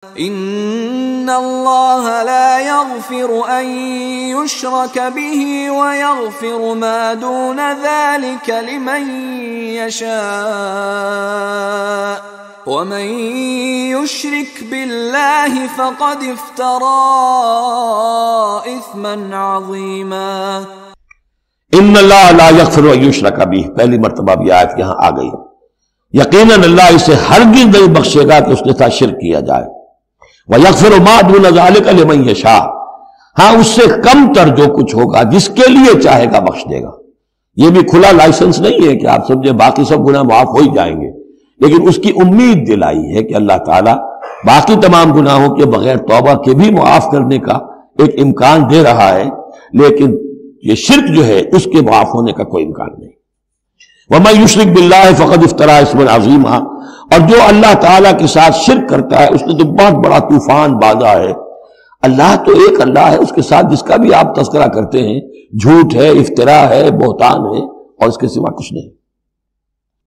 ان اللہ لا یغفر ان یشرک به ویغفر ما دون ذلك لمن یشاء ومن یشرک باللہ فقد افترى اثما عظیما۔ ان اللہ لا یغفر ان یشرک به، پہلی مرتبہ بھی آیت یہاں آ گئی۔ یقیناً اللہ اسے ہرگز نہیں بخشے گا کہ اس کے ساتھ شرک کیا جائے۔ وَيَغْفِرُ مَا دُونَ ذَلِكَ لِمَن يَشَاءُ، ہاں اس سے کم تر جو کچھ ہوگا جس کے لیے چاہے گا بخش دے گا۔ یہ بھی کھلا لائسنس نہیں ہے کہ آپ سمجھے باقی سب گناہ معاف ہو ہی جائیں گے، لیکن اس کی امید دلائی ہے کہ اللہ تعالیٰ باقی تمام گناہوں کے بغیر توبہ کے بھی معاف کرنے کا ایک امکان دے رہا ہے، لیکن یہ شرک جو ہے اس کے معاف ہونے کا کوئی امکان نہیں۔ وَمَن يُشْرِكْ بِاللَّهِ فَقَدِ افْتَرَىٰ اِثْمًا عَظِيمًا، اور جو اللہ تعالیٰ کے ساتھ شرک کرتا ہے اس نے تو بہت بڑا طوفان باندھا ہے۔ اللہ تو ایک اللہ ہے، اس کے ساتھ جس کا بھی آپ تذکرہ کرتے ہیں جھوٹ ہے، افتراء ہے، بہتان ہے، اور اس کے سوا کچھ نہیں۔